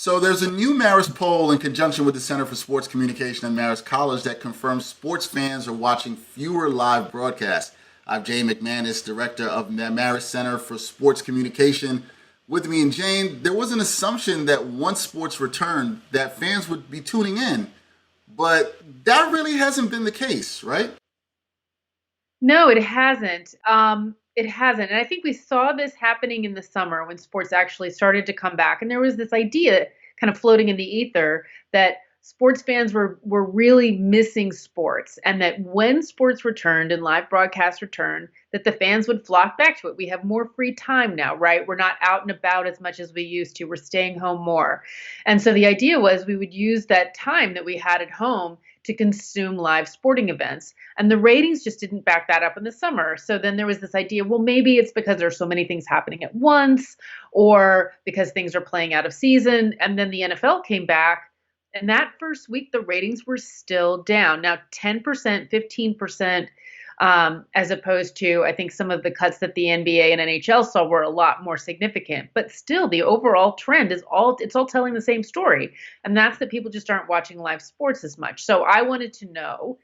So there's a new Marist poll in conjunction with the Center for Sports Communication at Marist College that confirms sports fans are watching fewer live broadcasts. I'm Jane McManus, director of the Marist Center for Sports Communication. With me and Jane, there was an assumption that once sports returned, that fans would be tuning in, but that really hasn't been the case, right? No, it hasn't. It hasn't. And I think we saw this happening in the summer when sports actually started to come back. And there was this idea kind of floating in the ether that sports fans were really missing sports and that when sports returned and live broadcasts returned, that the fans would flock back to it. We have more free time now, right? We're not out and about as much as we used to. We're staying home more. And so the idea was we would use that time that we had at home to consume live sporting events. And the ratings just didn't back that up in the summer. So then there was this idea, well, maybe it's because there's so many things happening at once, or because things are playing out of season. And then the NFL came back. And that first week, the ratings were still down. Now, 10%, 15%, as opposed to, I think, some of the cuts that the NBA and NHL saw were a lot more significant. But still, the overall trend is it's all telling the same story. And that's that people just aren't watching live sports as much. So I wanted to know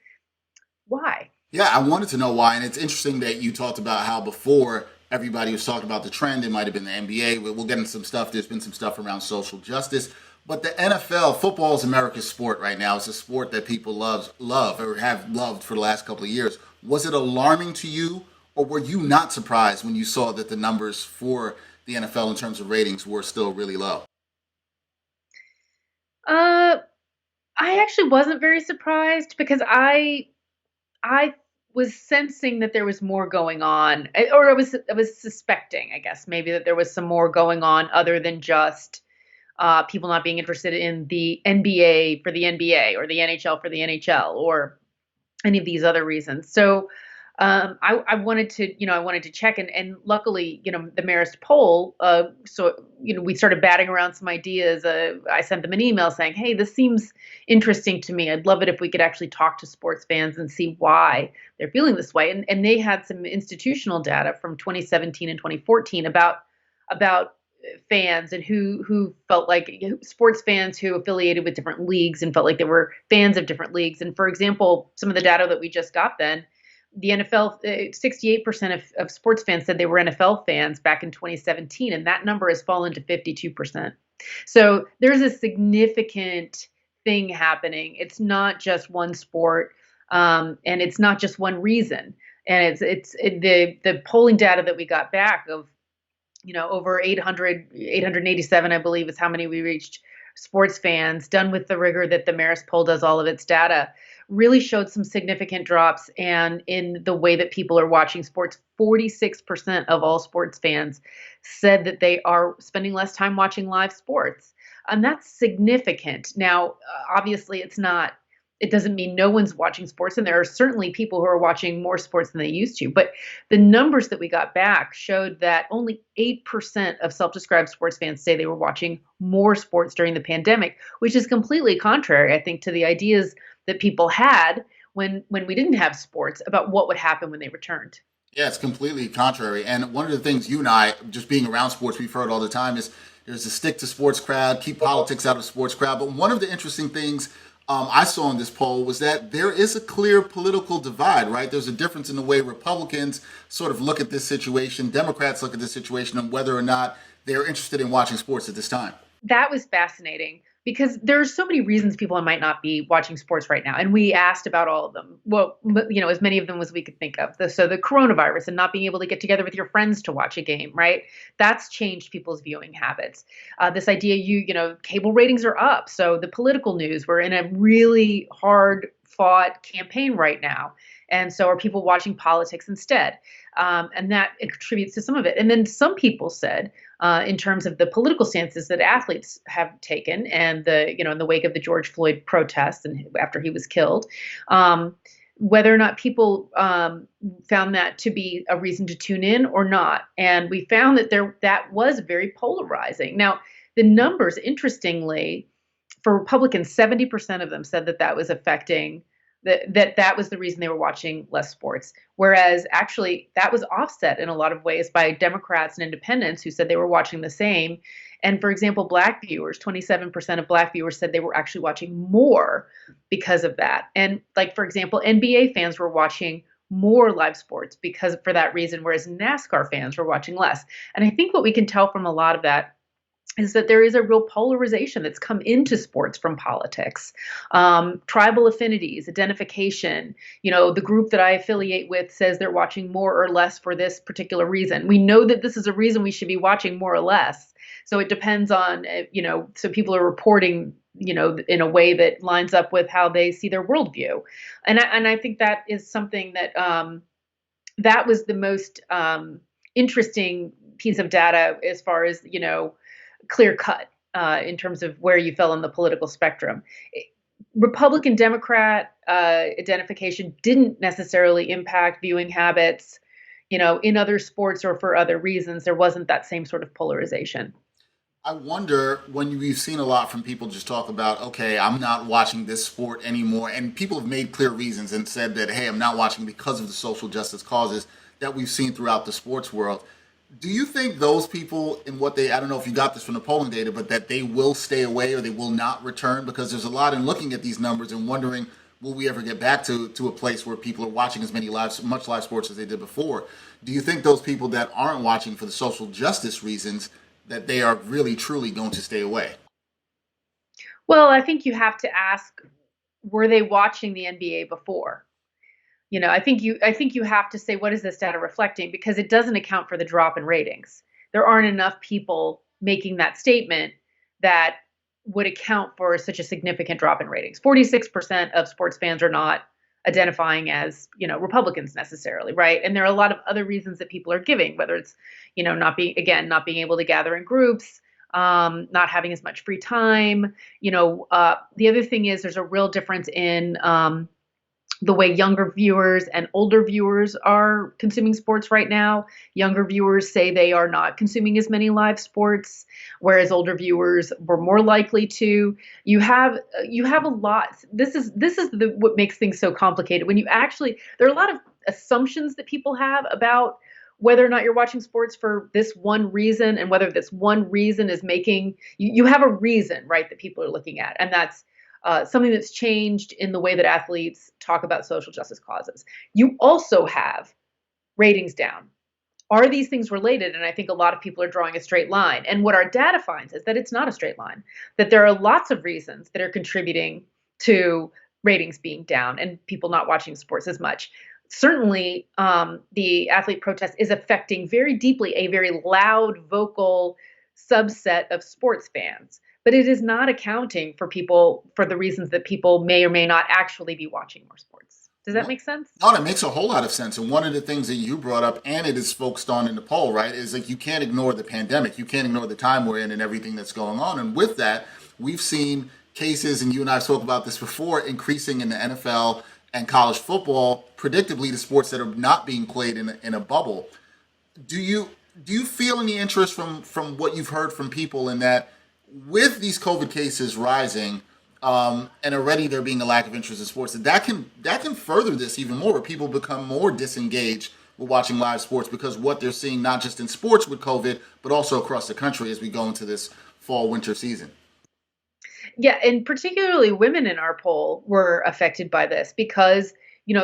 why. Yeah, I wanted to know why, and it's interesting that you talked about how before everybody was talking about the trend. It might have been the NBA. We'll get into some stuff. There's been some stuff around social justice, but the NFL, football is America's sport right now. It's a sport that people love, or have loved for the last couple of years. Was it alarming to you, or were you not surprised when you saw that the numbers for the NFL in terms of ratings were still really low? Uh, I actually wasn't very surprised because I was sensing that there was more going on, or I was suspecting, I guess, maybe that there was some more going on other than just people not being interested in the NBA for the NBA or the NHL for the NHL or any of these other reasons. So I wanted to, I wanted to check, and luckily, the Marist poll. So we started batting around some ideas. I sent them an email saying, "Hey, this seems interesting to me. I'd love it if we could actually talk to sports fans and see why they're feeling this way." And they had some institutional data from 2017 and 2014 about fans and who felt like sports fans who affiliated with different leagues and felt like they were fans of different leagues. And for example, some of the data that we just got then, the NFL, 68% of sports fans said they were NFL fans back in 2017, and that number has fallen to 52%. So there's a significant thing happening. It's not just one sport, and it's not just one reason. And the polling data that we got back of over 887, I believe, is how many we reached sports fans, done with the rigor that the Marist poll does all of its data, really showed some significant drops. And in the way that people are watching sports, 46% of all sports fans said that they are spending less time watching live sports. And that's significant. Now, obviously, it doesn't mean no one's watching sports. And there are certainly people who are watching more sports than they used to. But the numbers that we got back showed that only 8% of self-described sports fans say they were watching more sports during the pandemic, which is completely contrary, I think, to the ideas that people had when we didn't have sports about what would happen when they returned. Yeah, it's completely contrary. And one of the things you and I, just being around sports, we've heard all the time is there's a stick to sports crowd, keep politics out of sports crowd. But one of the interesting things I saw in this poll was that there is a clear political divide, right? There's a difference in the way Republicans sort of look at this situation, Democrats look at this situation, and whether or not they're interested in watching sports at this time. That was fascinating because there's so many reasons people might not be watching sports right now. And we asked about all of them. Well, as many of them as we could think of. So the coronavirus and not being able to get together with your friends to watch a game, right? That's changed people's viewing habits. This idea, cable ratings are up. So the political news, we're in a really hard fought campaign right now. And so are people watching politics instead? And that contributes to some of it. And then some people said, in terms of the political stances that athletes have taken, and in the wake of the George Floyd protests and after he was killed, whether or not people found that to be a reason to tune in or not. And we found that that was very polarizing. Now, the numbers, interestingly, for Republicans, 70% of them said that was affecting that was the reason they were watching less sports. Whereas actually that was offset in a lot of ways by Democrats and independents who said they were watching the same. And for example, Black viewers, 27% of Black viewers said they were actually watching more because of that. And like, for example, NBA fans were watching more live sports because for that reason, whereas NASCAR fans were watching less. And I think what we can tell from a lot of that is that there is a real polarization that's come into sports from politics. Tribal affinities, identification. The group that I affiliate with says they're watching more or less for this particular reason. We know that this is a reason we should be watching more or less. So it depends on, so people are reporting, in a way that lines up with how they see their worldview. And I think that is something that that was the most interesting piece of data as far as, clear cut in terms of where you fell on the political spectrum. Republican Democrat identification didn't necessarily impact viewing habits, in other sports or for other reasons. There wasn't that same sort of polarization. I wonder when we've seen a lot from people just talk about, okay, I'm not watching this sport anymore. And people have made clear reasons and said that, hey, I'm not watching because of the social justice causes that we've seen throughout the sports world. Do you think those people and I don't know if you got this from the polling data, but that they will stay away or they will not return? Because there's a lot in looking at these numbers and wondering, will we ever get back to a place where people are watching as much live sports as they did before? Do you think those people that aren't watching for the social justice reasons, that they are really, truly going to stay away? Well, I think you have to ask, were they watching the NBA before? I think you have to say, what is this data reflecting? Because it doesn't account for the drop in ratings. There aren't enough people making that statement that would account for such a significant drop in ratings. 46% of sports fans are not identifying as, Republicans necessarily, right? And there are a lot of other reasons that people are giving, whether it's, not being able to gather in groups, not having as much free time. The other thing is there's a real difference in the way younger viewers and older viewers are consuming sports right now. Younger viewers say they are not consuming as many live sports, whereas older viewers were more likely to. You have a lot. This is what makes things so complicated. When you actually, there are a lot of assumptions that people have about whether or not you're watching sports for this one reason, and whether this one reason is making you have a reason, right, that people are looking at, and that's something that's changed in the way that athletes talk about social justice causes. You also have ratings down. Are these things related? And I think a lot of people are drawing a straight line. And what our data finds is that it's not a straight line, that there are lots of reasons that are contributing to ratings being down and people not watching sports as much. Certainly, the athlete protest is affecting very deeply a very loud, vocal subset of sports fans, but it is not accounting for people for the reasons that people may or may not actually be watching more sports. Does that make sense? No, that makes a whole lot of sense. And one of the things that you brought up, and it is focused on in the poll, right, is like you can't ignore the pandemic. You can't ignore the time we're in and everything that's going on. And with that, we've seen cases, and you and I spoke about this before, increasing in the NFL and college football, predictably the sports that are not being played in a bubble. Do you feel any interest from what you've heard from people in that with these COVID cases rising, and already there being a lack of interest in sports, that can further this even more, where people become more disengaged with watching live sports because what they're seeing not just in sports with COVID, but also across the country as we go into this fall winter season? Yeah, and particularly women in our poll were affected by this because,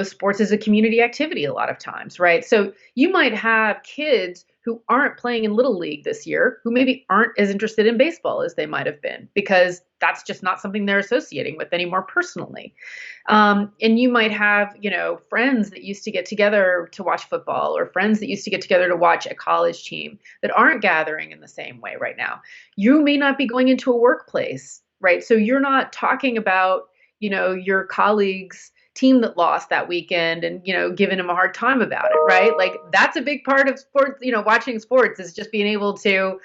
sports is a community activity a lot of times, right? So you might have kids who aren't playing in Little League this year, who maybe aren't as interested in baseball as they might have been because that's just not something they're associating with anymore personally. And you might have, friends that used to get together to watch football or friends that used to get together to watch a college team that aren't gathering in the same way right now. You may not be going into a workplace, right? So you're not talking about, your colleagues' team that lost that weekend and, giving them a hard time about it, right? Like that's a big part of sports, watching sports is just being able to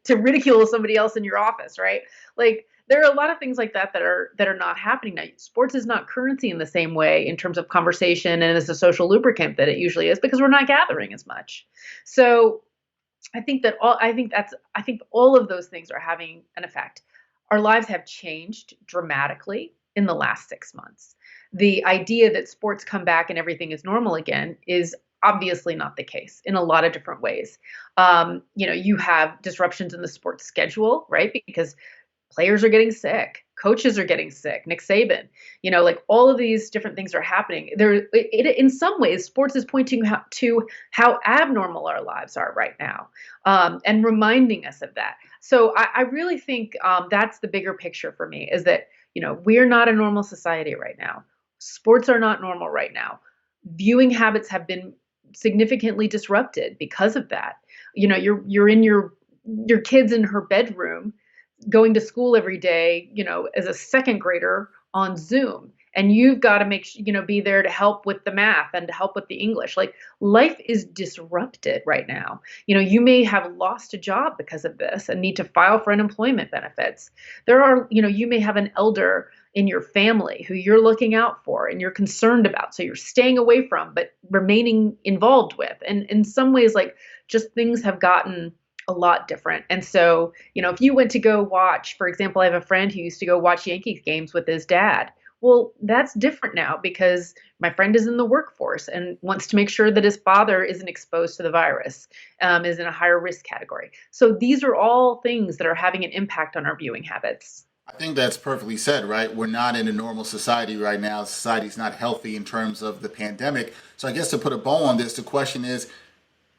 ridicule somebody else in your office, right? Like there are a lot of things like that that are not happening now. Sports is not currency in the same way in terms of conversation and as a social lubricant that it usually is because we're not gathering as much. So I think all of those things are having an effect. Our lives have changed dramatically in the last 6 months. The idea that sports come back and everything is normal again is obviously not the case in a lot of different ways. You have disruptions in the sports schedule, right? Because players are getting sick, coaches are getting sick, Nick Saban, like all of these different things are happening in some ways. Sports is pointing to how abnormal our lives are right now, and reminding us of that. So I really think that's the bigger picture for me, is that we're not a normal society right now. Sports are not normal right now. Viewing habits have been significantly disrupted because of that. You're in your kids in her bedroom going to school every day, as a second grader on Zoom. And you've got to be there to help with the math and to help with the English. Like, life is disrupted right now. You may have lost a job because of this and need to file for unemployment benefits. You may have an elder in your family who you're looking out for and you're concerned about. So you're staying away from, but remaining involved with. And in some ways, like, just things have gotten a lot different. And so, if you went to go watch, for example, I have a friend who used to go watch Yankees games with his dad. Well, that's different now because my friend is in the workforce and wants to make sure that his father isn't exposed to the virus, is in a higher risk category. So these are all things that are having an impact on our viewing habits. I think that's perfectly said, right? We're not in a normal society right now. Society's not healthy in terms of the pandemic. So I guess to put a bow on this, the question is,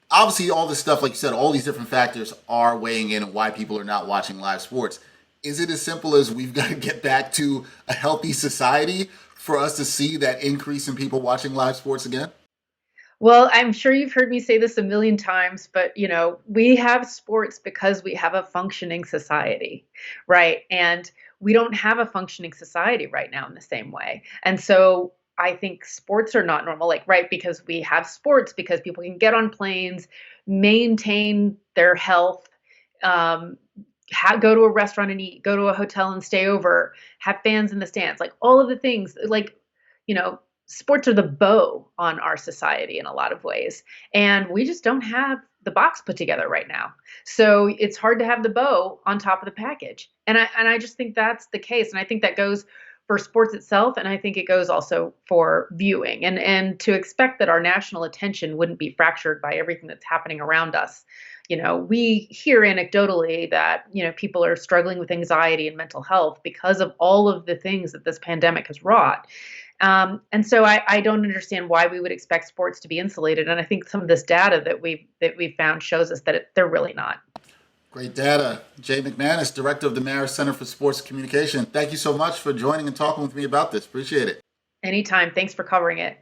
obviously all this stuff, like you said, all these different factors are weighing in on why people are not watching live sports. Is it as simple as we've got to get back to a healthy society for us to see that increase in people watching live sports again? Well, I'm sure you've heard me say this a million times, but we have sports because we have a functioning society, right? And we don't have a functioning society right now in the same way. And so I think sports are not normal, like, right, because we have sports because people can get on planes, maintain their health, um, go to a restaurant and eat, go to a hotel and stay over, have fans in the stands, like all of the things, like, you know, sports are the bow on our society in a lot of ways. And we just don't have the box put together right now. So it's hard to have the bow on top of the package. And I just think that's the case. And I think that goes for sports itself. And I think it goes also for viewing, and to expect that our national attention wouldn't be fractured by everything that's happening around us. We hear anecdotally that, people are struggling with anxiety and mental health because of all of the things that this pandemic has wrought. And so I don't understand why we would expect sports to be insulated. And I think some of this data that we've found shows us that they're really not. Great data. Jay McManus, Director of the Marist Center for Sports Communication. Thank you so much for joining and talking with me about this. Appreciate it. Anytime. Thanks for covering it.